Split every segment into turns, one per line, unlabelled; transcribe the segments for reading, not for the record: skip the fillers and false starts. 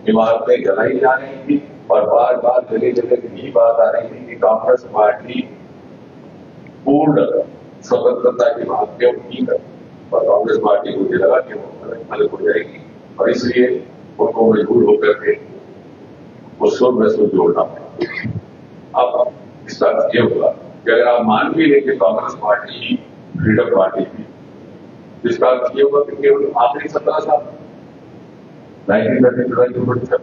इमारतें जलाई जा रही थी और बार बार जगह जगह यही बात आ रही थी कि कांग्रेस पार्टी पूर्ण स्वतंत्रता की बात क्यों नहीं करती। और कांग्रेस पार्टी को ये लगा कि वो अलग हो जाएगी और इसलिए उनको मजबूर होकर के उस सुर में सुर जोड़ना पड़ा। अब इसका अर्थ ये होगा कि अगर आप मान भी लें कि कांग्रेस पार्टी ही फ्रीडम पार्टी थी, इसका अर्थ ये होगा कि केवल आखिरी 17 साल 1932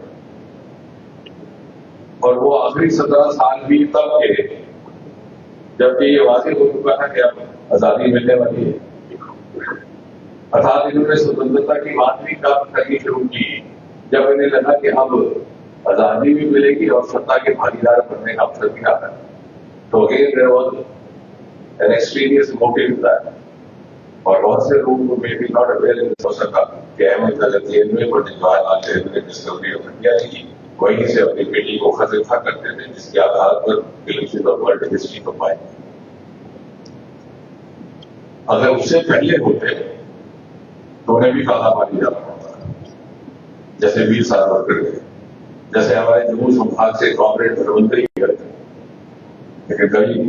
और वो आखिरी 17 साल भी तब के जबकि ये वाजिब हो चुका था कि अब आजादी मिलने वाली है। अर्थात इन्होंने स्वतंत्रता की बात भी करनी शुरू की जब इन्हें लगा कि अब आजादी भी मिलेगी और सत्ता के भागीदार बनने का अवसर भी आ रहा है। तो again there was an extraneous motive that और बहुत से लोग को मे बी नॉट अवेयर हो सका कि अहमद नगर जेल में पंडित जवाहरलाल नेहरू ने डिस्कवरी ऑफ इंडिया की, वहीं से अपनी बेटी को खजीफा करते थे जिसके आधार पर फिल्म ऑफ वर्ल्ड हिस्ट्री को पाए। अगर उससे पहले होते तो उन्हें भी काला पानी जाना पड़ता, जैसे वीर सावरकर गए, जैसे हमारे जम्मू संभाग से कांग्रेस प्रधानमंत्री गए। लेकिन कभी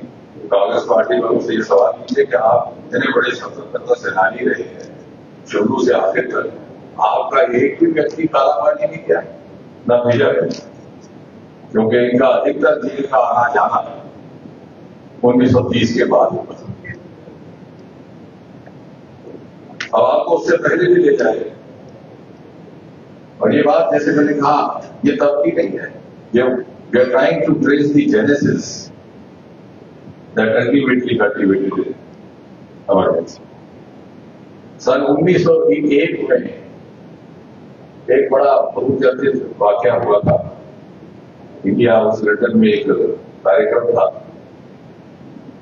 कांग्रेस पार्टी वालों से ये सवाल कीजिए कि आप इतने बड़े स्वतंत्रता सेनानी रहे हैं शुरू से आखिर तक, आपका एक भी व्यक्ति काला पानी नहीं किया न भेजा गया, क्योंकि इनका अधिकतर जेल का आना जाना 1930 के बाद हुआ। अब आपको उससे पहले भी ले जाए और ये बात जैसे मैंने कहा ये तब की नहीं है, ये we are trying to trace the genesis that ultimately cultivated our nation. सन 1901 में एक बड़ा बहुचर्चित वाकया हुआ था। इंडिया हाउस लंदन में एक कार्यक्रम था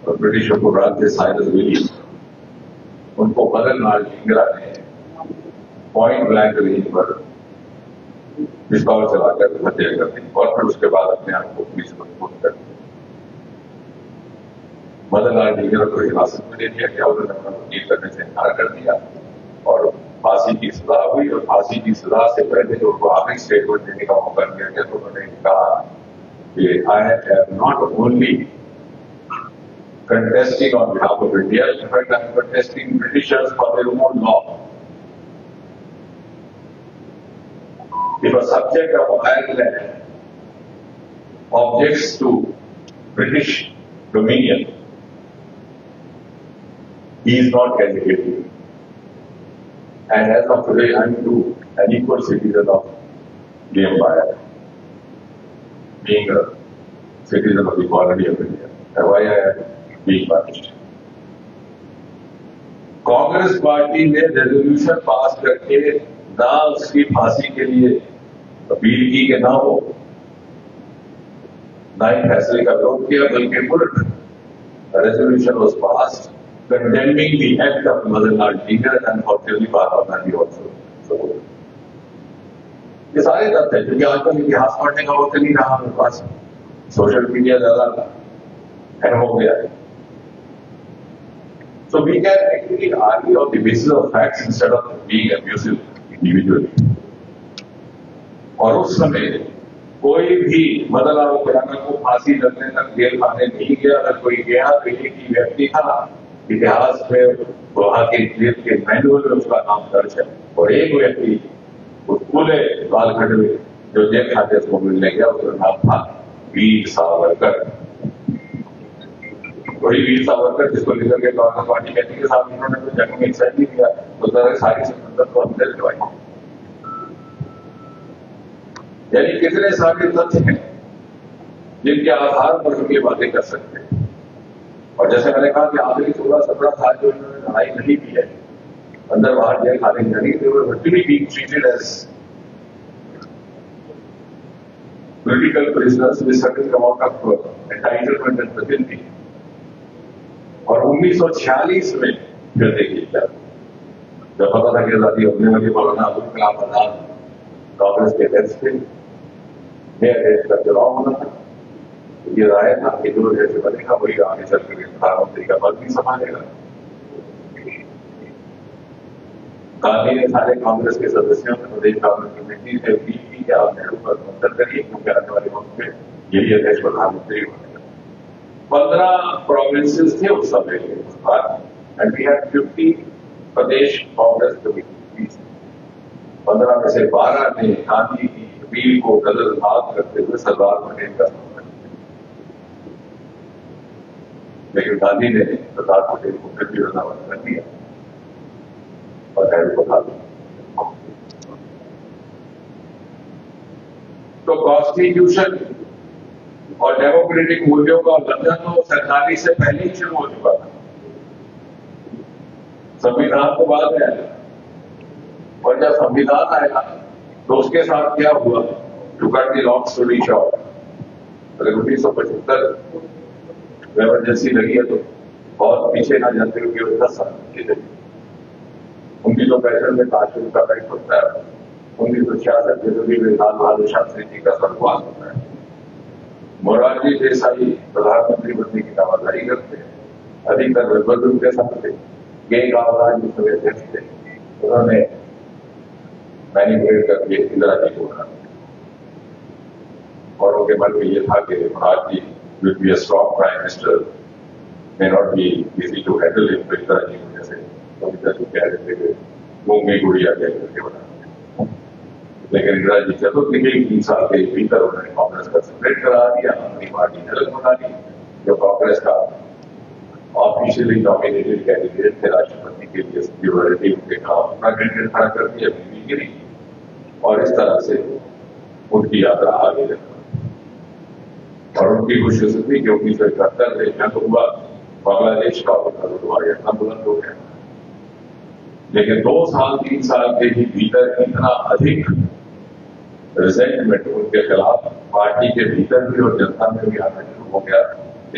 और ब्रिटिश हुक्मरान थे साइरस विली, उनको मदन लाल ढींगरा ने पॉइंट ब्लैंक रेंज पर पिस्तौल चलाकर हत्या कर दी और फिर उसके बाद अपने आप को पुलिस को रिपोर्ट कर दिया। मदन लाल ढींगरा को हिरासत में ले लिया गया, उन्होंने वकील करने से इनकार कर दिया और फांसी की सजा हुई। और फांसी की सजा से पहले जो उनको आखिरी स्टेटमेंट देने का मौका दिया गया तो उन्होंने कहा कि I am not only contesting on behalf of India, in fact I am contesting Britishers for their own law. If a subject of Ireland objects to British dominion, he is not castigated. And as of today, I am too an equal citizen of the empire, being a citizen of the colony of India. And why I am being punished. Congress party ने resolution pass करके ना उसकी फांसी के लिए appeal की कि ना हो, ना ही फैसले का विरोध किया, बल्कि उलट resolution was passed condemning the act of Madan Lal Dhingra and unfortunately Mahatma Gandhi also. ये सारे तथ्य हैं क्योंकि आजकल इतिहास पढ़ने का वक्त नहीं रहा हमारे पास, सोशल मीडिया ज्यादा अहम हो गया है। So we can actually argue on the basis of facts instead of being abusive individually. और उस समय कोई भी मदन लाल खुराना को फांसी लगने तक जेल खाने नहीं गया। अगर कोई गया तो एक ही व्यक्ति था, इतिहास में वहां के जेल के मैनुअल में उसका नाम दर्ज है, और एक व्यक्ति उस पूरे कालखंड में जो जेल खाते उसको मिलने गया, उसका नाम था वीर सावरकर। वही वीर सावरकर जिसको लेकर के कांग्रेस पार्टी कहती है साहब उन्होंने तो जंग में हिस्सा नहीं दिया, तो तरह सारी स्वतंत्रता को अंदर करवाई। यानी कितने सारे तथ्य हैं जिनके आधार पर हम ये बातें कर सकते हैं। और जैसे मैंने कहा कि आखिरी 16-17 साल जो इन्होंने लड़ाई नहीं की है, अंदर बाहर जेल खाने नहीं, they were virtually being treated as political prisoners with certain amount of entitlement and facility। और 1946 में फिर देखिए क्या जब पता था कि आजादी होने वाली, मौलाना अबुल कलाम आजाद कांग्रेस के अध्यक्ष थे, नए देश का चुनाव होना था, ये राय था कि जो जैसे बनेगा वही आगे चलकर प्रधानमंत्री का पद भी संभालेगा। गांधी ने सारे कांग्रेस के सदस्यों से प्रदेश कांग्रेस कमेटी से अपील की कि आप नेहरू पर मंथन करिए, क्योंकि आने वाले वक्त में यही अध्यक्ष प्रधानमंत्री होंगे। 15 प्रोविंसेस थे उस समय के and we had 50 Pradesh Congress committee. 15 में से 12 ने गांधी की अपील को नजरअंदाज करते हुए सरदार पटेल का समर्थन किया, लेकिन गांधी ने सरदार पटेल को फिर भी रजामंद कर दिया और नेहरू को हटा दिया। तो कॉन्स्टिट्यूशन और डेमोक्रेटिक मूल्यों का उल्लंघन तो सरकारी से पहले ही शुरू हो चुका था। संविधान तो बाद में आया, और जब संविधान आया तो उसके साथ क्या हुआ? To cut the long story short, अगर 1975 इमरजेंसी लगी है तो बहुत पीछे ना जाते हुए केवल 10 साल की लगी। 1965 में कानून का राइट होता है, 1966 जनवरी में लाल बहादुर शास्त्री जी का स्वर्गवास होता है, मोरारजी देसाई प्रधानमंत्री बनने की दावादारी करते हैं, अधिकतर विद्वत उनके साथ थे, के कामराज जी अध्यक्ष थे, उन्होंने मैनिपुलेट करके इंदिरा जी को उठा और उनके मन में ये था कि Maharaj ji will be a strong prime minister, may not be easy to handle him, Indira ji को जैसे कह रहे थे मूंगी गुड़िया करके बना। लेकिन इंदिरा जी चतुर्थी में 3 साल के भीतर उन्होंने कांग्रेस का सेपरेट करा दिया, अपनी पार्टी अलग बना ली। जो कांग्रेस का ऑफिशियली नॉमिनेटेड कैंडिडेट थे राष्ट्रपति के लिए, सिक्योरिटी उनके काम अपना कैंडिडेट खड़ा कर दिया, बीवी गिरी, और इस तरह से उनकी यात्रा आगे रखी। और उनकी खुशकिस्मती कि 1971 में जंग हुआ, बांग्लादेश का उनका रुतबा इतना बुलंद हो गया। लेकिन 2 साल 3 साल के ही भीतर इतना अधिक रिजेंटमेंट उनके खिलाफ पार्टी के भीतर भी और जनता में भी आना शुरू हो गया।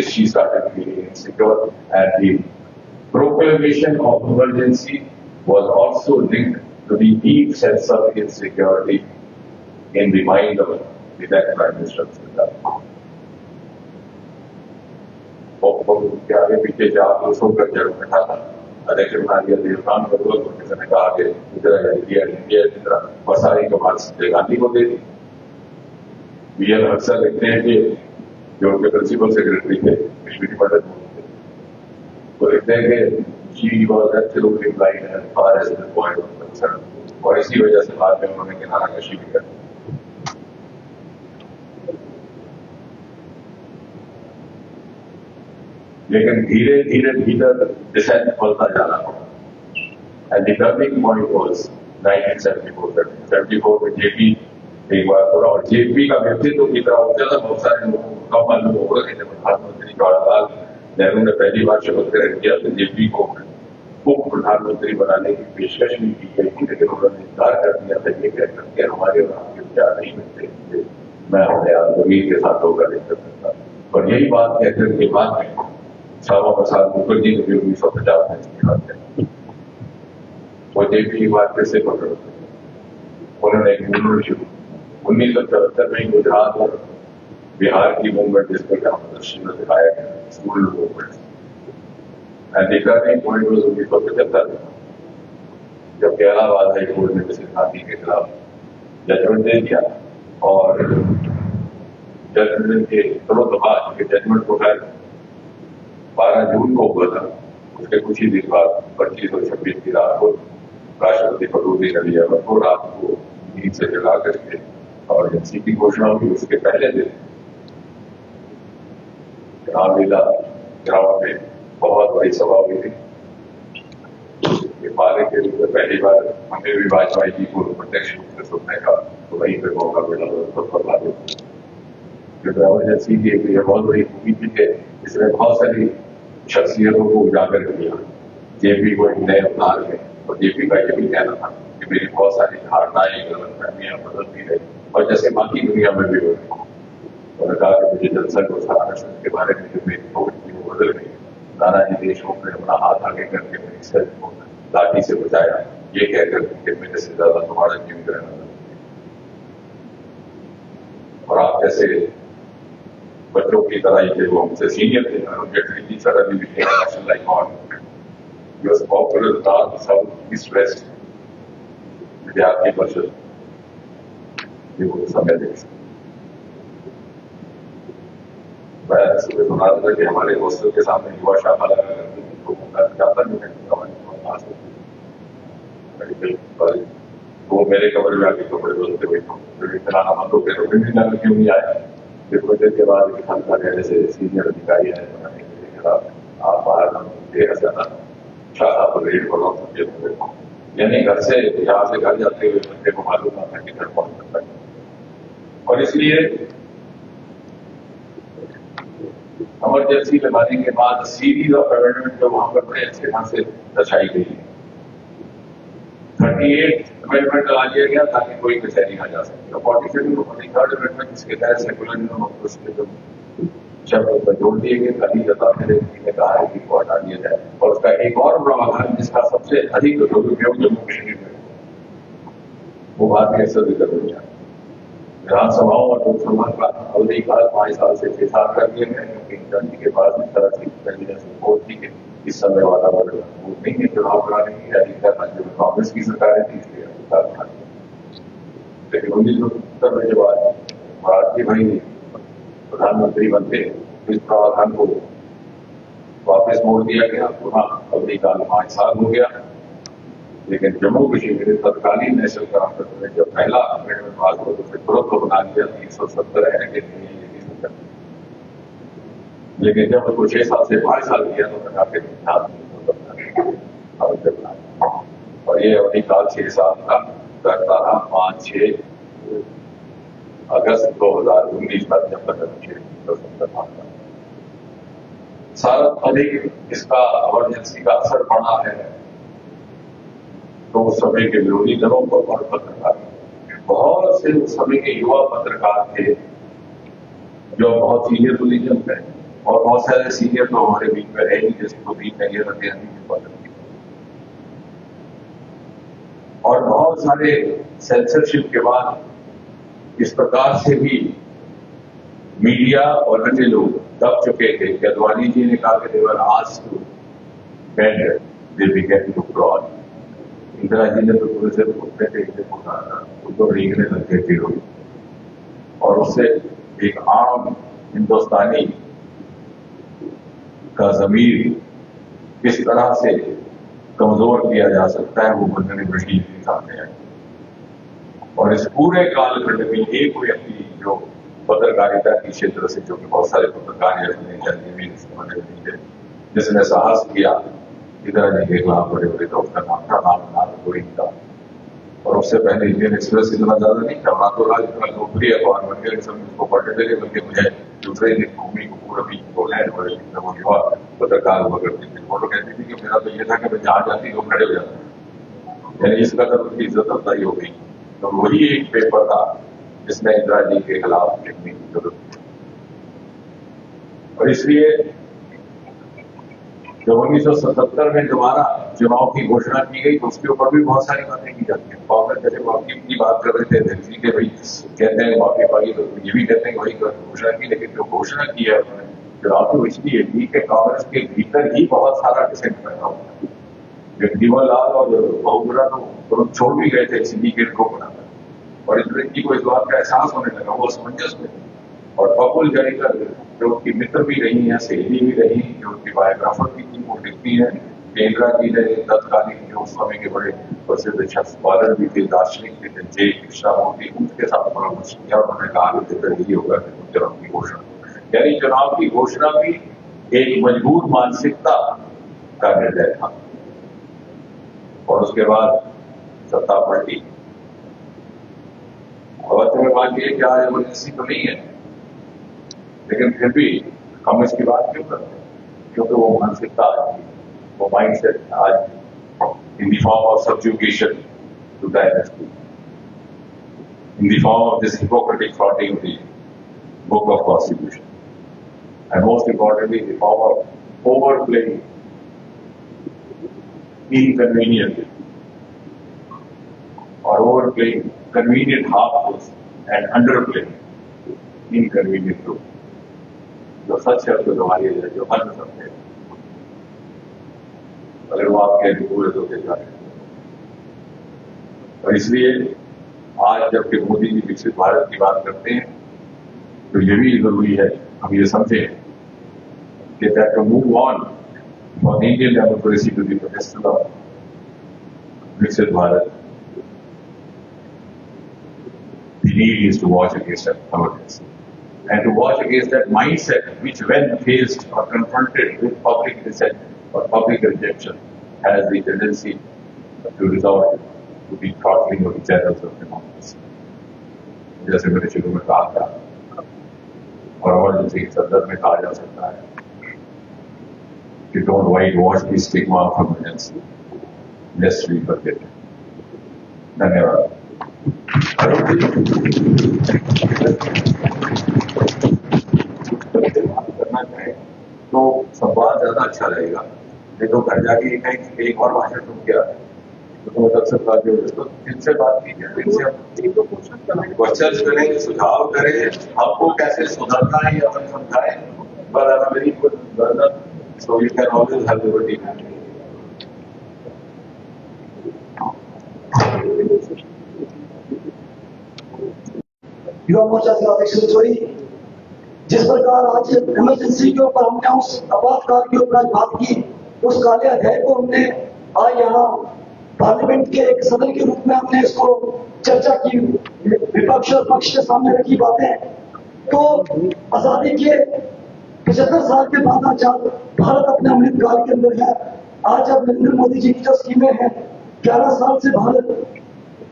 She started feeling insecure, and the proclamation of emergency was also linked to the deep sense of insecurity in the mind of the then Prime Minister. उनके आगे पीछे जाप सोकर जरूर बैठा था, अध्यक्ष बना दिया, देवकान करोगे तो किसी ने कहा कि इंडिया की तरह और सारी कमाल संजय गांधी को दे दी। बीएल अक्सर लिखते हैं कि जो उनके प्रिंसिपल सेक्रेटरी थे कश्मीरी पंडित वो लिखते हैं कि she was absolutely blind as far as the point of concern, और इसी वजह से बाद में उन्होंने किनारा कशी भी कर। लेकिन धीरे धीरे भीतर डिसेंट फलता जा रहा and the turning point was 1974 में जेपी एक बार पूरा, और जेपी का व्यक्तित्व की तरह हो जाता। बहुत सारे लोगों को कम मालूम होगा कि जब प्रधानमंत्री जवाहरलाल नेहरू ने पहली बार शपथ ग्रहण किया तो जेपी को उप प्रधानमंत्री बनाने की पेशकश भी की गई थी, लेकिन उन्होंने इंकार कर दिया था ये कहकर के हमारे और आपके विचार नहीं मिलते, मैं अपने आंदोलन के साथ होगा नहीं कर सकता। और यही बात कहकर के बाद में श्यामा प्रसाद मुखर्जी ने भी 1950 में इस्तीफा दिया। वो जेपी की बात कैसे पकड़, उन्होंने एक मूवमेंट शुरू 1974 में गुजरात और बिहार की मूवमेंट, जिसमें क्या प्रदर्शन में दिखाया गया school movement, and the turning point was 1975 जब इलाहाबाद हाई कोर्ट ने किसी गांधी के खिलाफ जजमेंट दे दिया, और जजमेंट के तुरंत बाद के जजमेंट को 12 जून को हुआ था, उसके कुछ ही दिन बाद 25 और 26 की रात को राष्ट्रपति पटौदी ने लिया को रात को नींद से जगा करके और एजेंसी की घोषणा हुई। उसके पहले दिन रामलीला ग्राउंड में बहुत बड़ी सभा हुई थी। पाले के रूप में पहली बार हमें भी वाजपेयी जी को प्रत्यक्ष रूप से सुनने का तो वहीं पे मौका मिला। एमरजेंसी की एक बहुत बड़ी भूमि थी कि इसमें बहुत सारी शख्सियतों को उजागर किया। जेपी को एक नए अवतार में, और जेपी का ये भी कहना था कि मेरी बहुत सारी धारणाएं गलतफहमियां बदलती रही, और जैसे बाकी दुनिया में भी हो रही। उन्होंने कहा कि मुझे जनसंघ और सहारा के बारे में जो मेरी सोच थी वो बदल गई। नानाजी देशमुख ने अपना हाथ आगे करके मेरी सर को लाठी से बचाया, ये कहकर कि मेरे से ज्यादा तुम्हारा जीवित रहना। और आप जैसे बच्चों की तरह ही थे, वो हमसे सीनियर थे। Arun Jaitley ji suddenly became a national icon. He was popular north, south, east, west. विद्यार्थी परिषद ये वो समय देख सकते। मैं सुबह सुना था कि हमारे हॉस्टल के सामने युवा शाखा लगा करती थी, तो मैं जाता नहीं है मेडिकल कॉलेज, वो मेरे कमरे में आके कपड़े बदलते हुए फिर चलाना बंद हो गया, तो फिर भी नगर क्यों नहीं आया। फिर कुछ देर के बाद हल्का कहने से सीनियर अधिकारी है बनाने के लिए आप बाहर देर ज्यादा शाखा पर रेड करो, यानी घर से यहाँ से घर जाते हुए बच्चे को मालूम आता है कि घर पहुंच सकता है। और इसलिए इमरजेंसी लगाने के बाद सीरीज ऑफ अमेंडमेंट जो वहां पर बड़े अच्छे ढंग से दर्शाई गई है। 38 अमेंडमेंट लगा दिया गया ताकि कोई कचहरी ना जा सके। 47 और 43 अमेंडमेंट जिसके तहत सेकुलरिज्म शब्द पर जोड़ दिए गए, कभी ने कहा है कि इसको हटा दिया जाए। और उसका एक और प्रावधान जिसका सबसे अधिक दुरुपयोग जम्मू कश्मीर में वो भारतीय संविधान विधानसभाओं और लोकसभा का अवधि काल 5 साल से 6 साल कर दिए गए, क्योंकि इंटर्नी के बाद इस तरह की रिपोर्ट थी कि इस समय वातावरण मजबूत नहीं है चुनाव कराने की। अधिकतर राज्यों में कांग्रेस की सरकारें थी, इसलिए अधिकार था। लेकिन 1970 में जब भारतीय भाई प्रधानमंत्री बनते इस प्रावधान को वापस मोड़ दिया गया, पुनः अवधि काल 5 साल हो गया। लेकिन जम्मू कश्मीर तत्कालीन नेशनल कांफ्रेंस में जब पहला अमेंडमेंट पास हुआ तो फिर तुरंत बना दिया 370 रहने के लिए। लेकिन जब उसको 6 साल से 5 साल किया तो बना के और ये अवधि काल 6 साल का करता रहा 5-6 अगस्त 2019 तक, जब तक सारा अधिक इसका इमरजेंसी का असर पड़ा है तो उस समय के विरोधी दलों पर और पत्रकार, बहुत से उस समय के युवा पत्रकार थे जो बहुत सीनियर पोजीशन पे, और बहुत सारे सीनियर तो हमारे बीच में रहे, जैसे तो बीच नहीं रहते हैं, और बहुत सारे सेंसरशिप के बाद इस प्रकार से भी मीडिया और अन्य लोग दब चुके थे कि अडवाणी जी ने कहा कि देवर आज to bend they began to crawl. Indira ji ने तो पूरे से उठने थे, उनको रेंगने लग गए थे, और उससे एक आम हिंदुस्तानी का जमीर किस तरह से कमजोर किया जा सकता है वो बनने बड़ी सामने आई। और इस पूरे कालखंड में एक व्यक्ति जो पत्रकारिता के क्षेत्र से, जो कि बहुत सारे पत्रकार जिसने साहस किया इंदिरा जी के खिलाफ बड़े बड़े, तो उसका नाम था रामनाथ गोविंद का। और उससे पहले इंडियन एक्सप्रेस इतना ज्यादा नहीं था, रातों रात इतना लोकप्रिय अखबार बन गया कि सब उसको पढ़ने लगे, बल्कि मुझे दूसरे दिन भूमि कपूर अभी वो लैंड बड़े वो युवा पत्रकार हुआ करती थी, वो लोग कहती थी कि मेरा तो ये था कि मैं जहां जाती वो खड़े हो जाते, यानी इस कदर उनकी इज्जत अफजाई हो गई। तो वही एक पेपर था जिसने इंदिरा जी के खिलाफ लिखने की जरूरत थी। और इसलिए जब 1977 में दोबारा चुनाव की घोषणा की गई तो उसके ऊपर भी बहुत सारी बातें की जाती है। कांग्रेस जैसे माफी की बात कर रहे थे दिल्ली के, भाई कहते हैं माफी मांगी, तो ये भी कहते हैं वही घोषणा की, लेकिन जो घोषणा की है उन्होंने चुनाव तो इसलिए की कि कांग्रेस के भीतर ही बहुत सारा डिसेंट पैदा हुआ। जगजीवन लाल और बहुगुणा तो छोड़ भी गए थे सिंडिकेट को बनाकर, और इस व्यक्ति को इस बात का एहसास होने लगा, वो असमंजस में। और पपुल जयकर जो उनकी मित्र भी रही है, सहेली भी रही, जो उनकी बायोग्राफर भी थी, वो लिखती है इंदिरा जी ने तत्कालीन जो उस समय के बड़े प्रसिद्ध शख्स स्कॉलर भी थे, दार्शनिक भी थे, जे कृष्णामूर्ति, उनके साथ परामर्श किया। उन्होंने कहा कि यही होगा कि चुनाव की घोषणा, यानी चुनाव की घोषणा भी एक मजबूत मानसिकता का निर्णय था। और उसके बाद सत्ता पलटी। और में बात यह कि आज इमरजेंसी तो नहीं है, लेकिन फिर भी हम इसकी बात क्यों करते हैं? क्योंकि वो मानसिकता आज, वो माइंड सेट आज in the form of subjugation to dynasty, in the form of this hypocritic flouting the book of constitution, and most importantly the form of overplaying inconvenient or overplaying convenient half-truths and underplaying inconvenient truth. जो सच है उसको दबा दिया जाए, जो हर सकते हैं, अगर वो आपके पूरे तो के जाए। और इसलिए आज जबकि मोदी जी विकसित भारत की बात करते हैं तो ये भी जरूरी है हम ये समझें कि that to move on for Indian democracy to the potential of Viksit Bharat, the need is to watch against that cowardice and to watch against that mindset which, when faced or confronted with public dissent or public rejection, has the tendency to resort to the throttling of the channels of democracy. जैसे मैंने शुरू में कहा था और जैसे इस संदर्भ में कहा जा सकता है कि don't whitewash the stigma of emergency lest we forget. धन्यवाद. करना चाहे तो संवाद ज्यादा अच्छा रहेगा, नहीं तो घर जाके एक और भाषण तुम क्या तो अक्सर बात तो जिनसे बात कीजिए, जिनसे क्वेश्चन करें, सुझाव करें, आपको कैसे सुधरना है या हम समझाएं, but very good brother, so you can always have liberty.
Yuva Morcha जिलाध्यक्ष चोरी, जिस प्रकार आज इमरजेंसी के ऊपर हमने उस आपातकाल के ऊपर आज बात की, उस काले अध्याय को हमने आज यहाँ पार्लियामेंट के एक सदन के रूप में हमने इसको चर्चा की, विपक्ष और पक्ष के सामने रखी बातें। तो आजादी के 75 साल के बाद आज भारत अपने अमृत काल के अंदर है। आज अब नरेंद्र मोदी जी की जो स्कीमें हैं, 11 साल से भारत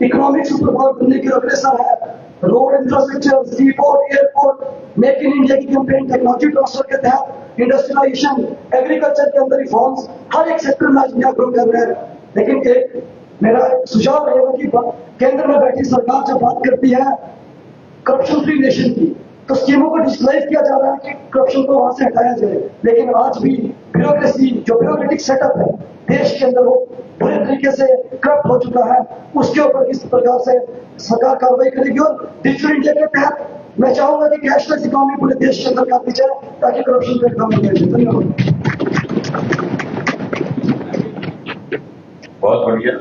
इकोनॉमिक सुपर पावर बनने की अग्रसर है। Road infrastructure, sea port, airport, make in India की कैंपेन, टेक्नोलॉजी ट्रांसफर के तहत इंडस्ट्रियलाइजेशन, एग्रीकल्चर के अंदर रिफॉर्म्स, हर एक सेक्टर में आज इंडिया ग्रो कर रहे हैं। लेकिन एक मेरा सुझाव रहेगा कि केंद्र में बैठी सरकार जब बात करती है करप्शन फ्री नेशन की, तो स्कीमों को डिजिटलाइज किया जा रहा है कि करप्शन को वहां से हटाया जाए, लेकिन आज भी ब्यूरोक्रेसी, जो ब्यूरोक्रेटिक सेटअप है देश के अंदर, वो बुरे तरीके से करप्ट हो चुका है। उसके ऊपर किस प्रकार से सरकार कार्रवाई करेगी और डिजिटल इंडिया के तहत मैं चाहूंगा कि कैशलेस इकोनॉमी पूरे देश के अंदर काफी जाए ताकि करप्शन पे काम हो जाए। धन्यवाद।
बहुत बढ़िया।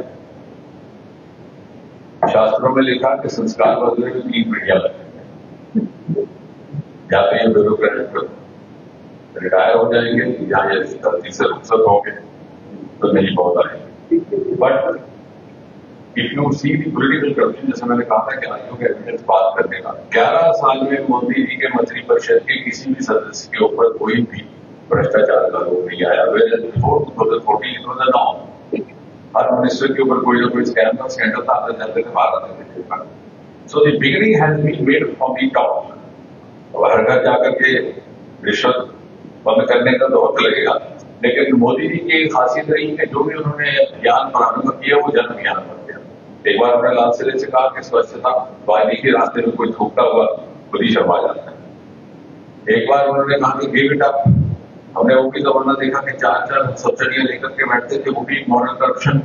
शास्त्रों में लिखा कि संस्कार बदलने में 3 पीढ़ियां लगती हैं। या तो ये ब्यूरोक्रेट रिटायर हो जाएंगे या ये गलती से रुखसत होंगे तो नहीं बहुत आएंगे। But if you see the political corruption, जैसे मैंने कहा था कि आयोग एविडेंस बात करने का, 11 साल में मोदी जी के मंत्री परिषद के किसी भी सदस्य के ऊपर कोई भी भ्रष्टाचार का आरोप नहीं आया। बिफोर 2014 हर मिनिस्टर के ऊपर कोई ना कोई स्कैंडल था, जनता के बाहर आते थे। So the beginning has been made from the top. हर घर जाकर के रिश्वत बंद करने का तो वक्त लगेगा, लेकिन मोदी जी की खासियत रही है जो भी उन्होंने ज्ञान प्रारंभ किया वो जन ज्ञान बन गया। एक बार हमने लाल किले से कहा कि स्वच्छता वाली के रास्ते में कोई थूकता हुआ खुद ही शर्मा जाता है। एक बार उन्होंने कहा कि गिव इट अप। हमने वो भी जमाना देखा कि 4 सब्सिडियां लेकर के बैठते थे, वो भी मॉडल करप्शन।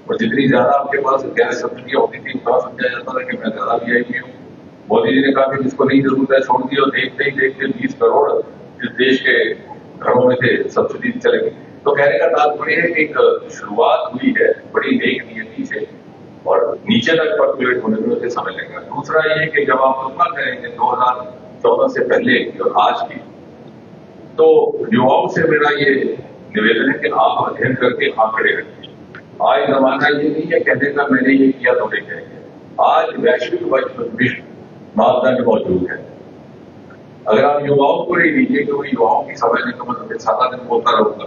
और जितनी ज्यादा आपके पास गैस सब्सिडियां होती थी उतना समझा जाता था कि मैं ज्यादा वीआईपी हूँ। मोदी जी ने कहा कि जिसको नहीं जरूरत है छोड़ दी, और देखते ही देखते 20 करोड़ इस देश के घरों में थे सब्सिडी चले गई। तो कहने का तात्पर्य है कि एक शुरुआत हुई है बड़ी नेक नियति से और नीचे तक पर्कुलेट होने में उसे समय लगेगा। दूसरा ये कि जब आप तुलना करेंगे 2014 से पहले की और आज की, तो युवाओं से मेरा ये निवेदन है कि आप अध्ययन करके आंकड़े रखिए। आज जमाना ये नहीं है कहने का मैंने ये किया तो नहीं करेंगे। आज वैश्विक मापदंड मौजूद है। अगर आप युवाओं को नहीं लीजिए, क्योंकि युवाओं की समझ नहीं तो मतलब सारा दिन बोलता रहूंगा,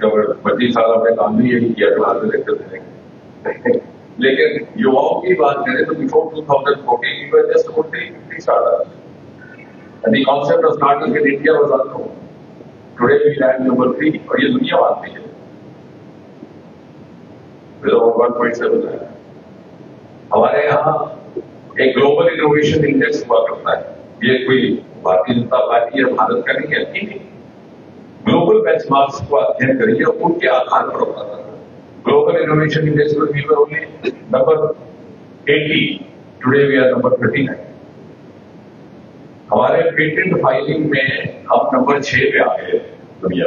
जब 25 साल आपने काम भी यही किया तो आज लेक्चर देंगे। लेकिन युवाओं की बात करें तो before 2014 we were just about 350 startups. And the concept of startups in India was unknown. Today we rank number 3 और ये दुनिया मानती है। With over 1.7 lakh. हमारे यहाँ एक ग्लोबल इनोवेशन इंडेक्स हुआ करता है। ये कोई भारतीय जनता पार्टी या भारत का नहीं है, ग्लोबल बेंचमार्क्स को अध्ययन करिए, उनके आधार पर होता था। ग्लोबल इनोवेशन इंडेक्स में we were only number 80, today we are number 39। हमारे पेटेंट फाइलिंग में हम नंबर 6 पे आ गए दुनिया।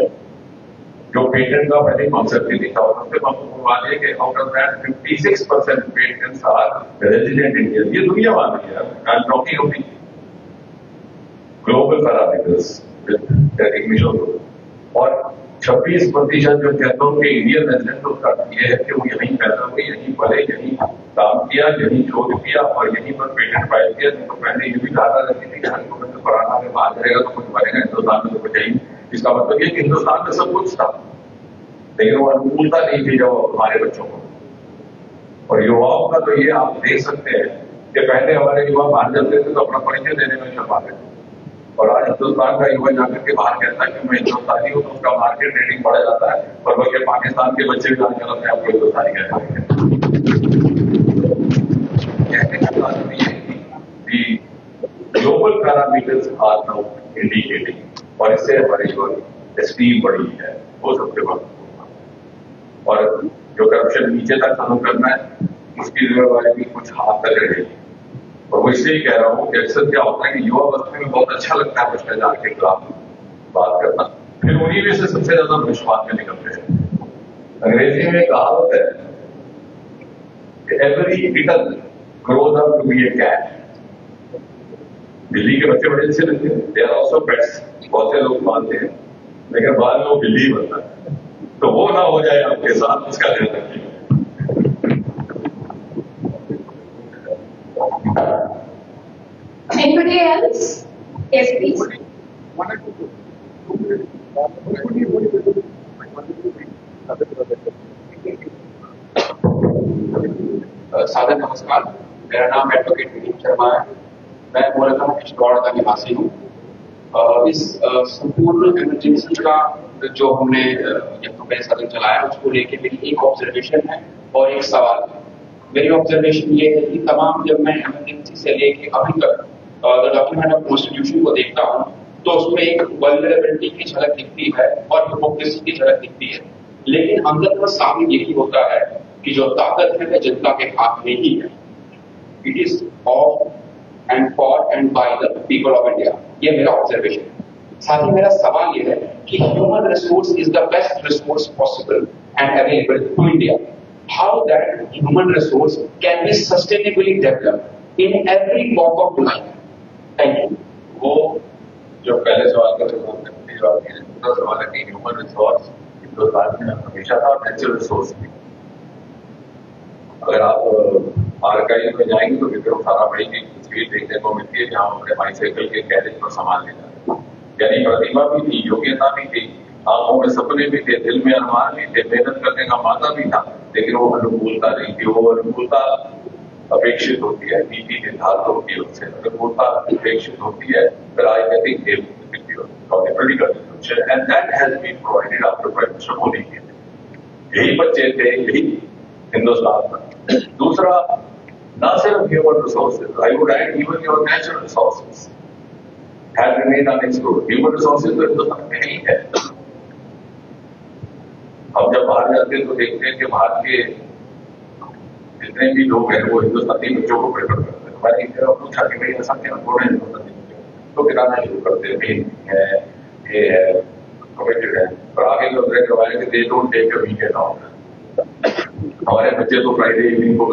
जो पेटेंट का पहले कॉन्सेप्ट ही नहीं था, और सबसे महत्वपूर्ण बात है कि out of that 56% patents are resident Indian. ये दुनिया वाली है, I am talking of global parameters with recognition. और 26% जो कहता हूँ कि इंडियन रेजिडेंट, उसका ये है कि वो यहीं पैदा हुए, यहीं पढ़े, यहीं काम किया, यहीं शोध किया और यहीं पर पेटेंट फाइल किया। तो पहले ये भी धारणा रहती थी कि हर को पढ़ाना में बात करेगा तो कुछ बनेगा, हिंदुस्तान में तो कुछ नहीं। इसका मतलब ये कि हिंदुस्तान में सब कुछ था, लेकिन वो अनुकूलता नहीं थी जब हमारे बच्चों को। और युवाओं का तो ये आप देख सकते हैं कि पहले हमारे युवा बाहर जाते थे तो अपना परिचय देने में शर्माते थे, और आज हिंदुस्तान का युवा जाकर के बाहर कहता है कि मैं हिंदुस्तानी हूं, तो उसका मार्केट रेटिंग बढ़ जाता है। और वो ये पाकिस्तान के बच्चे भी आज अपने आपको हिंदुस्तानी कहते हैं। कहने का बात ये है, global parameters are now indicating, और इससे हमारी जो स्टीम बढ़ी है वो सबसे महत्वपूर्ण। और जो करप्शन नीचे तक खत्म करना है, उसकी जिम्मेवारी भी कुछ हाथ तक रहेगी। और वो इसलिए कह रहा हूँ कि अक्सर क्या होता है कि युवा अवस्था में बहुत अच्छा लगता है भ्रष्टाचार के खिलाफ बात करना, फिर उन्हीं में से सबसे ज्यादा भ्रष्टाचार में निकलते हैं। अंग्रेजी में कहावत है कि every little grows up to be a cat. बिल्ली के बच्चे बड़े अच्छे लगते हैं, दे आर ऑल्सो पेट्स, बहुत से लोग मानते हैं, लेकिन बाद में वो बिल्ली बनता है। तो वो ना हो जाए आपके साथ, उसका ध्यान रखिए।
Anybody else? Yes, please.
सादर नमस्कार, मेरा नाम एडवोकेट विनीत शर्मा है। मैं मूलतः चित्तौड़ का निवासी हूँ। इस संपूर्ण इमरजेंसी का जो हमने ये सदन चलाया, उसको लेके मेरी एक ऑब्जर्वेशन है और एक सवाल है। मेरी ऑब्जर्वेशन ये है कि तमाम जब मैं इमरजेंसी से लेके अभी तक द डॉक्यूमेंट ऑफ कॉन्स्टिट्यूशन को देखता हूँ तो उसमें एक वल्नरेबिलिटी की झलक दिखती है और हिपोक्रेसी की झलक दिखती है, लेकिन अंदर का सामने यही होता है कि जो ताकत है वह जनता के हाथ में ही है। It is of and for and by the people of India, ये मेरा ऑब्जर्वेशन है। साथ ही मेरा सवाल यह है कि human resource is the best resource possible and available to India. How that human resource can be sustainably developed in every walk of life. Thank you.
वो जो पहले सवाल का जवाब दूसरा सवाल है कि ह्यूमन रिसोर्स हिंदुस्तान में हमेशा था, नेचुरल रिसोर्स भी। अगर आप आर्काइव में जाएंगे तो विक्रम साराभाई की तस्वीर देखने को मिलती है जहां उन्होंने बाइसाइकिल के कैरेज पर सामान ले जाता। यानी प्रतिभा भी थी, योग्यता भी थी, आंखों में सपने भी थे, दिल में अरमान भी थे, मेहनत करने का मादा भी था, लेकिन वो अनुकूलता नहीं थी। वो अनुकूलता अपेक्षित होती है, नीति निर्धारित होती है, उससे अनुकूलता अपेक्षित होती है राजनीतिक and that has been provided after prime minister Modi के। यही बच्चे थे, यही हिंदुस्तान का। दूसरा, ना सिर्फ human resources, I would add even your natural resources have remained unexplored. Human resources तो हिंदुस्तान में ही है। हम जब बाहर जाते हैं तो देखते हैं कि भारत के जितने भी लोग हैं वो हिंदुस्तानी बच्चों को प्रेफर करते हैं। हमारी तरह पूछा कि भाई ऐसा क्या थोड़े हिंदुस्तानी बच्चे तो गिराना शुरू करते हैं, है, ये है, कमिटेड है, और आगे तो करवाए कि they don't take a weekend off. हमारे बच्चे तो फ्राइडे इवनिंग को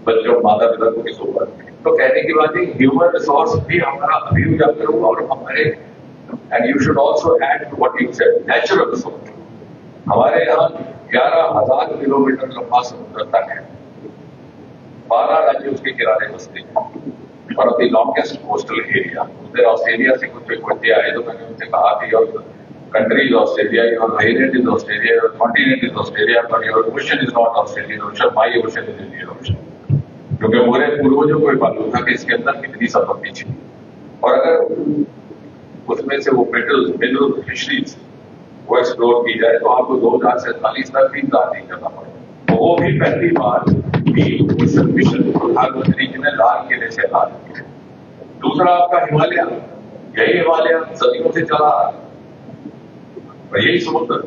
बच्चों माता पिता को किस ऊपर। तो कहने की बात है ह्यूमन रिसोर्स भी हमारा अभी उजागर हुआ, और हमारे and you should also add to what you said natural resource. हमारे यहाँ 11,000 किलोमीटर लंबा समुद्र तक है, 12 राज्य उसके किनारे बसते हैं, और द लॉन्गेस्ट कोस्टल एरिया। उधर ऑस्ट्रेलिया से कुछ एक बच्चे आए तो मैंने उनसे कहा कि your country is Australia, your island is Australia, your continent is Australia, but your ocean is not Australian ocean, my ocean is Indian ocean. क्योंकि हमारे पूर्वजों को मालूम था कि इसके अंदर कितनी संपत्ति थी, और अगर उसमें से वो मिनरल फिशरीज वो एक्सप्लोर की जाए तो आपको 2047 तक भी इंतजार नहीं करना पड़ेगा। तो वो भी पहली बार मिशन प्रधानमंत्री जी ने लाल किले से लाल किया। दूसरा आपका हिमालय, यही हिमालय सदियों से चला और यही समुद्र।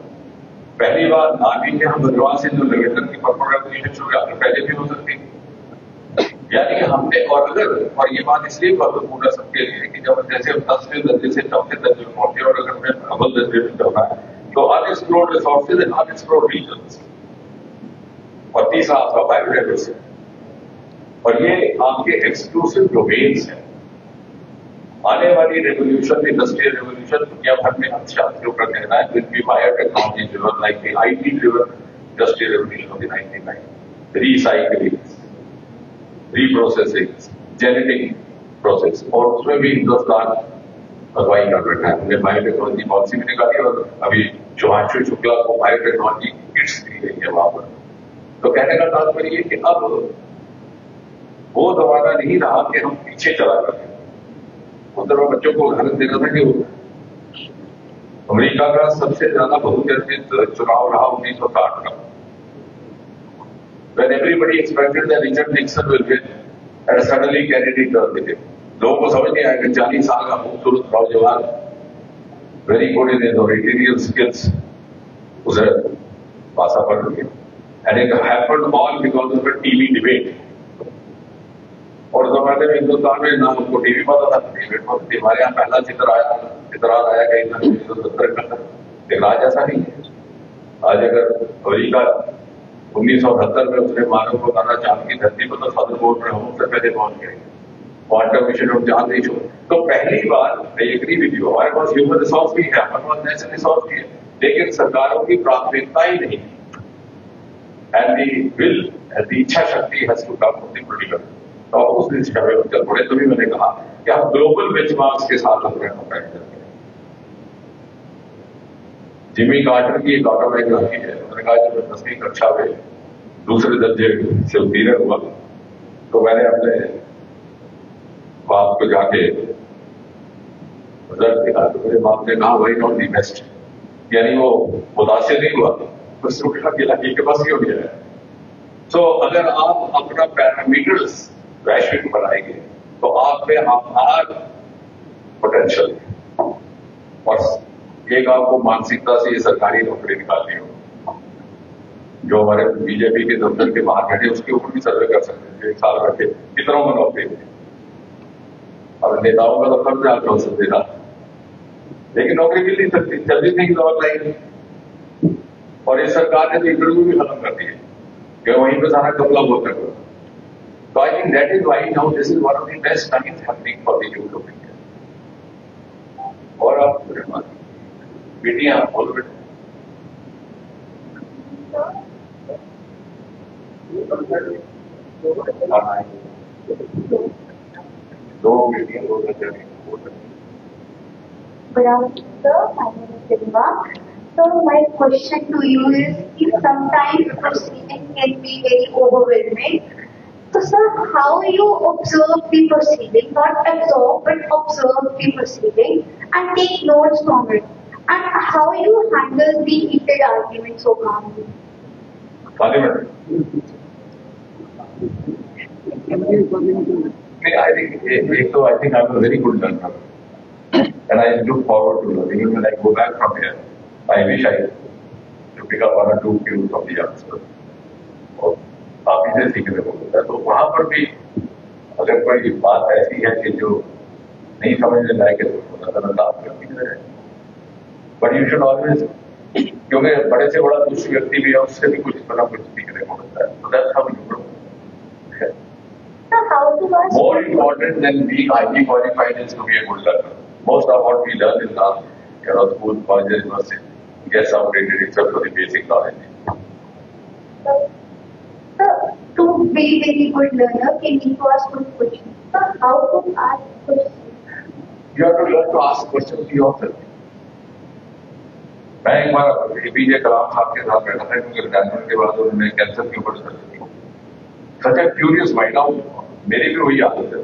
पहली बार नावी के हम बद्रवाह से जो निवेदन की परफॉर्मेंस शुरू हुआ, पहले भी हो सकती। यानी हमने और ये बात इसलिए महत्वपूर्ण है सबके लिए कि जब जैसे 10वें दर्जे से 4थे दर्जे में पहुंचे और अगर मैं अव्वल दर्जे में चल रहा है तो unexplored resources and unexplored regions, और तीसरा आपका बायोडाइवर्सिटी, और ये आपके एक्सक्लूसिव डोमेन्स हैं। आने वाली रेवोल्यूशन, इंडस्ट्रियल रेवोल्यूशन दुनिया भर में अर्थशास्त्रियों का कहना है will be biotechnology driven, like the IT driven industrial revolution of the 1990, recycling, reprocessing, genetic process, और उसमें भी हिंदुस्तान अगुवाई कर बैठा है। हमने बायोटेक्नोलॉजी पॉलिसी भी निकाली और अभी शुभांशु शुक्ला को बायोटेक्नोलॉजी किट्स दी गई है वहां पर। तो कहने का तात्पर्य ये कि अब वो जमाना नहीं रहा कि हम पीछे चला करते। उधर मैं बच्चों को उदाहरण देना था कि अमेरिका का सबसे ज्यादा बहुचर्चित चुनाव रहा 1960 का, when everybody expected that Richard Nixon will win, and suddenly Kennedy turned it. लोगों को समझ नहीं आया कि 40 साल का खूबसूरत नौजवान, very good in his oratorial skills, उसे पासा पड़ गया, and it happened all because of a TV debate. और जमाने में हिंदुस्तान में ना उनको टीवी पता था, डिबेट पता थी। हमारे यहाँ पहला चित्रार आया कहीं 1970 के अंदर, लेकिन आज ऐसा नहीं है। आज अगर अमेरिका 1970 में उसने मानव को माना चांद की धरती पर, तो सदर बोर्ड में हम उससे पहले पहुंच गए। क्वांटम मिशन और चांद नहीं छोड़, तो पहली बार मैं एग्री विद यू, हमारे पास ह्यूमन रिसोर्स भी है, हमारे पास नेचुरल रिसोर्स भी है, लेकिन सरकारों की प्राथमिकता ही नहीं, and the will and the इच्छा शक्ति has to come from the political. तो उस दिशा में चल पड़े। तभी मैंने कहा कि हम ग्लोबल बेंचमार्क्स के साथ अपने कंपैरिजन करें। जिमी कार्टर की एक ऑटोबायोग्राफी है, उन्होंने कहा जब मैं 10वीं कक्षा में दूसरे दर्जे से उत्तीर्ण हुआ तो मैंने अपने बाप को जाके रिजल्ट दिखा, तो मेरे बाप ने कहा वही नॉट दी बेस्ट, यानी वो मुतासिर नहीं हुआ, तो सुखा गिला कि बस ही हो गया है। सो अगर आप अपना पैरामीटर्स वैश्विक बनाएंगे तो आप में अपार पोटेंशियल, और एक आपको मानसिकता से ये सरकारी नौकरी निकालनी हो, जो हमारे बीजेपी के दफ्तर के बाहर बैठे उसके ऊपर भी सर्वे कर सकते हैं, 1 साल बैठे कितनों में नौकरी मिली। और नेताओं का तो फर्ज है आपको अवसर देना, लेकिन नौकरी मिल नहीं सकती, जल्दी नहीं जॉब लाइन। और इस सरकार ने तो इंटरव्यू भी खत्म कर दिए कि वहीं पर सारा कपला बोल कर। तो आई think that is why now this is one of the best times happening for the youth of India. और आप बेटियां बोलो बेटे। दो बेटियां, 2 बच्चे।
Good afternoon, sir. My name is Silva. So my question to you is, if sometimes proceeding can be very overwhelming, so sir, how you observe the proceeding, not absorb, but observe the proceeding and take notes from it, and how you handle the heated argument so calmly?
Parliament I think I'm a very good learner, and I look forward to learning. Even when I go back from here, I wish I to pick up 1 or 2 cues of the youngsters. और काफी से सीखने को मिलता है। तो वहां पर भी अगर कोई बात ऐसी है कि जो नहीं समझने लायक है तो उसको नजरअंदाज कर दी जाए। बट यू शुड ऑलवेज, क्योंकि बड़े से बड़ा दूसरी व्यक्ति भी है, उससे भी कुछ इतना कुछ सीखने को मिलता है। तो that's how you grow. More important than being highly qualified is to be a good learner. Most of what we learn in our school, colleges, universities gets outdated except for the basic knowledge.
Sir, to be very good learner, can you ask good questions? Sir, how to ask questions?
You have to learn to ask questions to yourself. मैं एक बार APJ कलाम साहब के साथ बैठा था, क्योंकि retirement के बाद उन्होंने कैंसर के ऊपर सर्जरी की। सच ए क्यूरियस माइंड आउट, मेरी भी वही आदत है,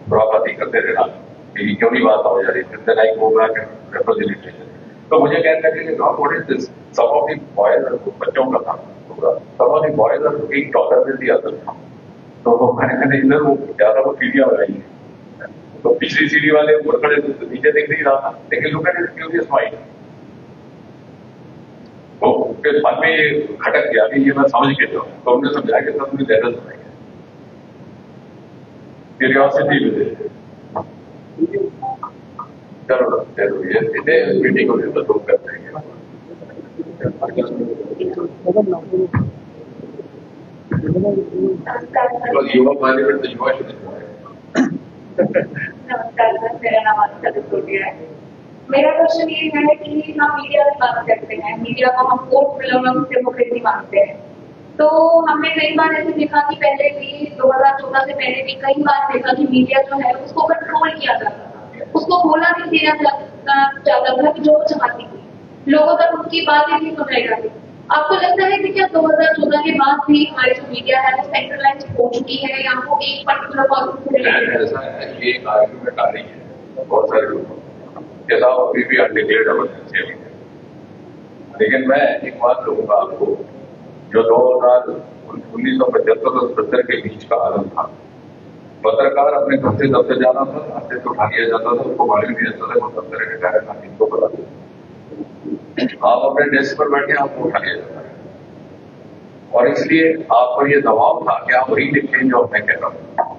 खुराफाती करते रहना कि क्यों नहीं बात हो जा रही। फिर then I go back and refer the literature. तो मुझे कहने लगे कि what is this, some of the boys, बच्चों का था, some of the boys are looking taller than the other. तो मैंने इधर वो ज्यादा वो सीढ़ियां बनाई, तो पिछली सीढ़ी वाले ऊपर खड़े थे, नीचे दिख नहीं रहा था, लेकिन look at it curious mind. तो फिर मन में ये खटक गया कि ये मैं समझ के जाऊँ, तो हमने समझा के सब मुझे लेटर बनाएंगे क्यूरियोसिटी में। चलो ये मीटिंग हो गई तो लोग करते हैं। Because युवा पार्लियामेंट तो युवा
नमस्कार सर, मेरा नाम आस्था सिसोदिया है। मेरा क्वेश्चन ये है कि हम मीडिया की बात करते हैं, मीडिया को हम कोर्ट फिल्म डेमोक्रेसी मानते हैं। तो हमने कई बार ऐसे देखा कि पहले भी 2014 से पहले भी कई बार देखा कि मीडिया जो है उसको कंट्रोल किया जाता था, उसको बोला नहीं दिया जाता था कि जो वो चाहती थी, लोगों तक उनकी बात ही नहीं सुनाई जाती। आपको लगता है कि क्या 2014 के बाद भी हमारी जो मीडिया है वो सेंट्रलाइज हो चुकी है या वो एक पर्टिकुलर पॉलिसी से रिलेटेड?
ऐसा है, ये एक आर्ग्यूमेंट आ रही है बहुत सारे लोगों के साथ, अभी भी अनडिक्लेयर्ड इमरजेंसी है। लेकिन मैं एक बात कहूंगा आपको, जो 1975 और 70 के बीच का आलम था, पत्रकार अपने घर से दफ्तर जाना था, अपने से उठा लिया जाता था, उसको मालूम नहीं जाता था वो दफ्तर के कारण था, इनको पता था। आप अपने डेस्क पर बैठे आपको उठा लिया जाता है, और इसलिए आप पर यह दबाव था कि आप वही लिखें जो मैं कह रहा हूं।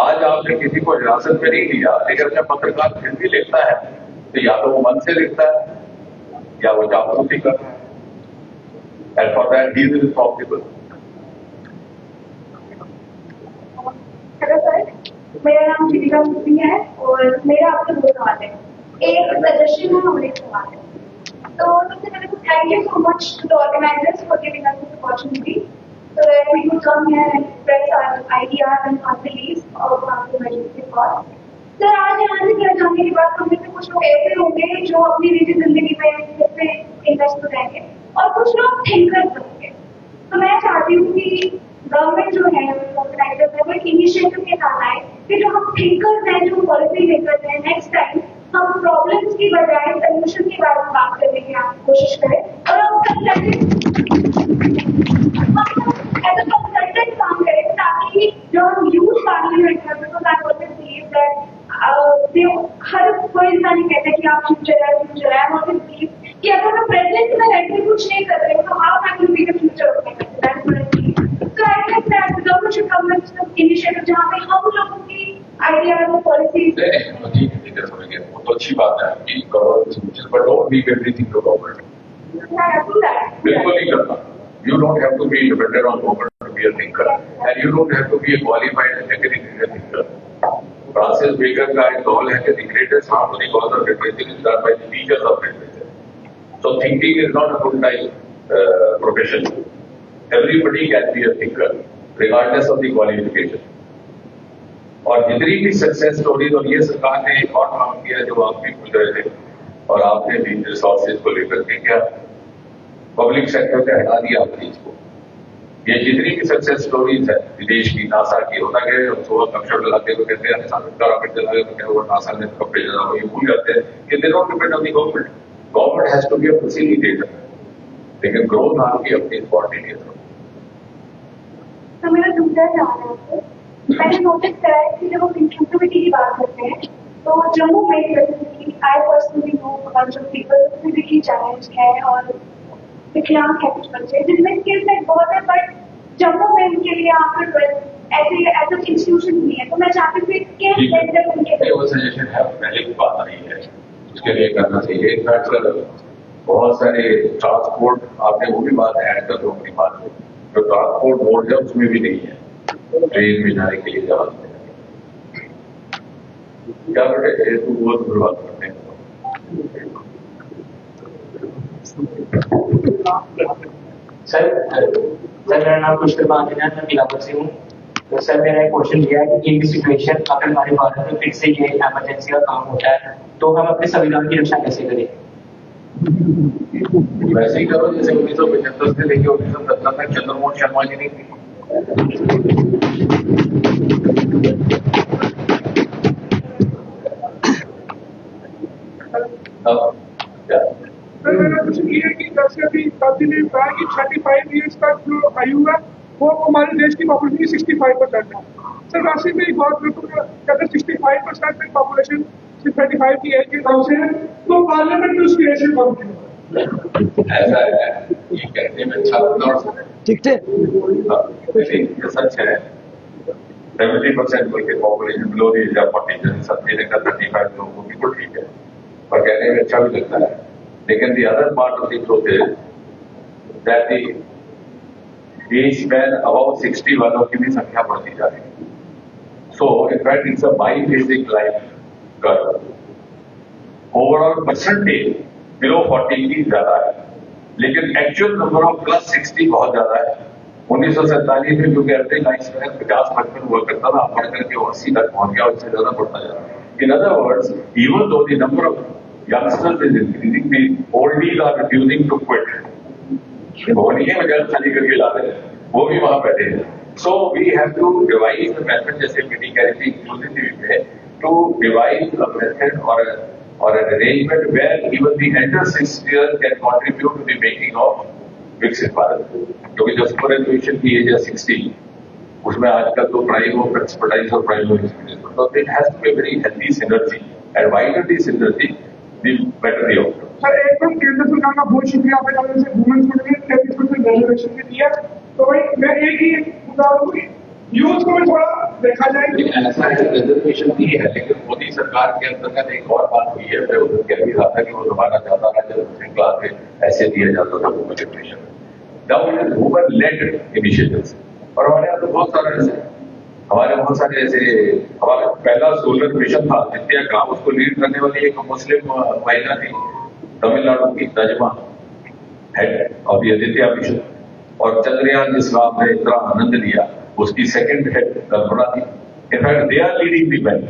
आज आपने किसी को हिरासत में नहीं लिया, लेकिन जब पत्रकार फिर भी लिखता है तो या तो वो मन से लिखता है या वो जासूसी कर रहा है, and for that he is responsible.
Hello sir, मेरा नाम जीविका मुफ्ती है और मेरा आपसे दो सवाल है। एक सजेशन है और एक सवाल है। तो सबसे पहले तो thank you so much to the organisers for giving us this opportunity so that we could come here and express our ideas and our beliefs of how to manage the cause. Sir, आज यहाँ से क्या जानने के बाद हम में से कुछ लोग ऐसे होंगे जो अपनी निजी जिंदगी में जैसे इन्वेस्ट हो जाएंगे और कुछ लोग थिंकर्स होंगे। तो मैं चाहती हूँ कि गवर्नमेंट जो है, ऑर्गेनाइजर्स है, वो एक इनिशिएटिव के साथ आए कि जो हम थिंकर्स हैं, जो पॉलिसी मेकर्स हैं, नेक्स्ट टाइम हम प्रॉब्लम्स की बजाय सोल्यूशन के बारे में बात करने की आप कोशिश करें और हम एज अ कंसल्टेंट काम करें, ताकि जो हम यूथ पार्लियामेंट है, because I always believe that हर कोई इंसान ही कहता है कि आप फ्यूचर है, फ्यूचर है। ऑलवेज बिलीव कि अगर हम प्रेजेंट में रहकर कुछ नहीं कर रहे तो how can we be the future of the country? That's what I believe. So I think that the government should come with some initiative जहां पे हम लोगों की आइडियाज और पॉलिसीज।
वो तो अच्छी बात है कि government, but don't leave everything to government. बिल्कुल नहीं करना। You don't have to be dependent on government to be a thinker, and you don't have to be a qualified academic thinker. Francis Bacon का एक call है कि the greatest harmony cause of literature is done by the teachers of literature. So thinking is not a full-time profession. Everybody can be a thinker, regardless of the qualification. और जितनी भी success stories, और ये सरकार ने एक और काम किया जो आप भी पूछ रहे थे, और आपने भी रिसोर्सेज को लेकर के क्या पब्लिक सेक्टर से हटा दिया आपने इसको। ये जितनी भी सक्सेस स्टोरीज है विदेश की, नासा की, होता गया हम सुबह कक्षा लाते तो कहते हैं रॉकेट चलाए तो क्या हुआ, नासा ने कब भेजा था, ये भूल जाते हैं कि they don't depend on the government. Government has to be a facilitator, लेकिन ग्रोथ आपकी अपनी इम्पोर्टेंट है।
तो मेरा दूसरा सवाल है आपको, मैंने नोटिस करा है कि जब हम इंक्लूसिविटी की बात करते हैं तो जम्मू में specifically I personally know bunch of people physically challenged है और विकलांग है कुछ बच्चे जिनमें स्किल सेट बहुत है, बट जम्मू में उनके लिए आपके ऐसे इंस्टीट्यूशन नहीं है। तो मैं चाहती हूँ कि सेंटर उनके
वो सजेशन है, पहले की बात आई है, उसके लिए करना चाहिए। इनफैक्ट बहुत सारे ट्रांसपोर्ट, आपने वो भी बात ऐड कर दो अपनी बात में, जो ट्रांसपोर्ट मोड है उसमें भी नहीं है ट्रेन में जाने के लिए जहाज में क्या बेटे तो बहुत बर्बाद करते हैं।
सर मेरा नाम पुष्कर पांडे है, मैं बिलावर से हूँ। तो सर मेरा एक क्वेश्चन ये है कि ये भी सिचुएशन अगर हमारे भारत में फिर से ये इमरजेंसी का काम होता है तो हम अपने संविधान की रक्षा कैसे करें?
वैसे ही करो जैसे 1975 से लेकर 1970 तक चंद्रमोहन शर्मा जी ने की।
मेरा क्वेश्चन ये है कि जैसे अभी दादी ने बताया कि 35 ईयर्स तक जो आयु है वो हमारे देश की पॉपुलेशन की 65% है। सर वैसे में एक बात करूँ, अगर 65% में पॉपुलेशन 35 की एज के हिसाब से है तो पार्लियामेंट में उसकी एज कम है।
ऐसा है, ये कहने में अच्छा लगता है, ठीक है, ये सच है। 70% के population below the age of 40, जैसे सत्य ने कहा 35 लोगों को बिल्कुल ठीक है, और कहने में अच्छा भी लगता है। लेकिन the other part of the truth है that the age span above 60 वालों की भी संख्या बढ़ती जा रही है. So in fact it's a biphasic life curve. Overall percentage below 40 की ज्यादा है, लेकिन एक्चुअल नंबर ऑफ प्लस 60 बहुत ज्यादा है. 1947 में जो कहते हैं लाइफ स्पैन 50-55 हुआ करता था, बढ़ करके 80 तक पहुंच गया, उससे ज्यादा बढ़ता जा रहा है. In other words, even though the number of youngsters is increasing, the oldies are refusing to quit. वो नहीं है वजह खाली करके ला रहे हैं, वो भी वहां बैठे हैं. So we have to devise a method, जैसे मीटिंग कह रही थी इंक्लूसिव में, to devise a method or an arrangement where even the elder sister can contribute to the making of विकसित भारत. क्योंकि जब सुपर एजुकेशन की एज है 60, उसमें आजकल तो प्राइम ऑफ एक्सपर्टाइज और प्राइम ऑफ एक्सपीरियंस, तो it has to be very healthy synergy, and wider the synergy the better the outcome.
Sir एकदम केंद्र सरकार का बहुत शुक्रिया, आपने कहा जैसे वुमेन्स को भी 33% रिजर्वेशन भी दिया. तो भाई मैं एक ही उदाहरण यूथ को भी थोड़ा देखा जाए.
लेकिन ऐसा है रिजर्वेशन दी है, लेकिन मोदी सरकार के अंतर्गत एक और बात हुई है, मैं उधर कह भी रहा था कि वो जमाना चाहता था जब दूसरी क्लास में ऐसे दिया जाता था women education. Now it is women lead initiatives, और हमारे यहाँ तो बहुत सारे ऐसे, हमारे बहुत सारे ऐसे. हमारा पहला सोलर मिशन था विद्या का, उसको लीड करने वाली एक मुस्लिम महिला थी तमिलनाडु की, Najma head of the Aditya mission. और चंद्रयान जिसका आपने इतना आनंद लिया, उसकी सेकंड हेड कल्पना थी. In fact they are leading the man.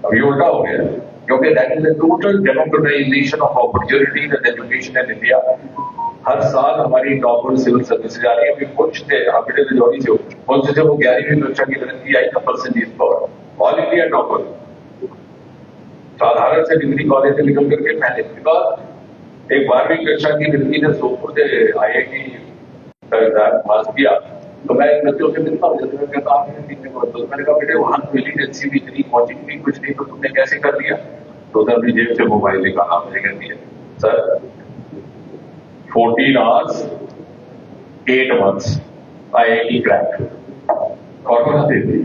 अभी उल्टा हो गया, क्योंकि that is the total democratization of opportunities and education in India. हर साल हमारी नॉर्मल सिविल सर्विस आ रही है. अभी कुछ थे हाफिज रिजौरी से, उनसे जब वो 11वीं कक्षा की तरक्की आई था परसेंटेज पर ऑल इंडिया टॉपर, साधारण से डिग्री कॉलेज से निकल करके पहले. बिकॉज एक 12वीं कक्षा की लड़की ने सोनपुर से IIT का एग्जाम पास किया, तो मैं इन बच्चों से मिलता हूँ, जैसे मैं कहता हूँ तो मैंने कहा बेटे वहां तो एलिटेंसी भी इतनी, कोचिंग भी कुछ नहीं, तो तुमने कैसे कर लिया? तो उधर भी जेब से मोबाइल निकाला, मुझे कहती है sir 14 hours 8 months IIT crack. Formula दे दी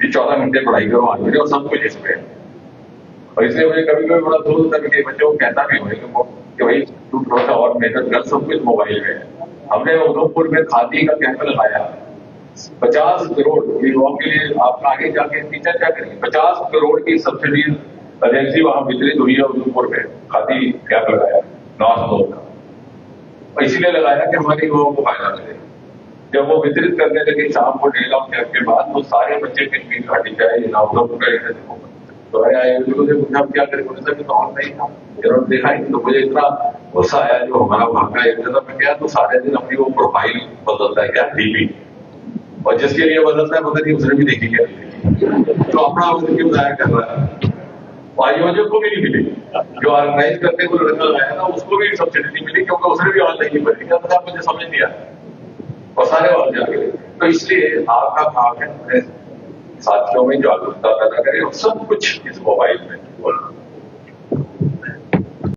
कि 14 घंटे पढ़ाई करो आज और सब कुछ इसमें. और इसलिए मुझे कभी कभी बड़ा दूर तक के बच्चों को कहता भी हुआ कि भाई तू थोड़ा सा और मेहनत कर, सब कुछ मोबाइल में है. हमने उधमपुर में खादी का कैंप लगाया, 50 करोड़ युवाओं के लिए. आप आगे जाके टीचर क्या करेंगे? 50 करोड़ की सब्सिडी एजेंसी वहां वितरित हुई है उधमपुर में. खादी कैंप लगाया नॉर्थ का, और इसीलिए लगाया कि हमारे युवाओं को फायदा मिले. जब वो वितरित करने लगे शाम को 1.5 लाख कैंप के बाद, तो सारे बच्चे कश्मीर घाटी जाए उधमपुर का. तो पूछा क्या करें, तो और नहीं था, जरूरत देखा ही. तो मुझे इतना गुस्सा आया जो हमारा भागा एक जगह में गया, तो सारे दिन अपनी वो प्रोफाइल बदलता है क्या डीपी, और जिसके लिए बदलता है पता नहीं उसने भी देखी क्या, तो अपना क्यों जाया कर रहा है. आयोजक को भी नहीं मिली, जो ऑर्गेनाइज करने को लड़का लगाया था उसको भी सब्सिडी नहीं मिली, क्योंकि उसने भी ऑनलाइन नहीं भरी. क्या था मुझे समझ नहीं आया, और सारे वहां जाके. तो इसलिए आपका काम है साथियों में जागरूकता पैदा करें, और सब कुछ इस मोबाइल में बोलना.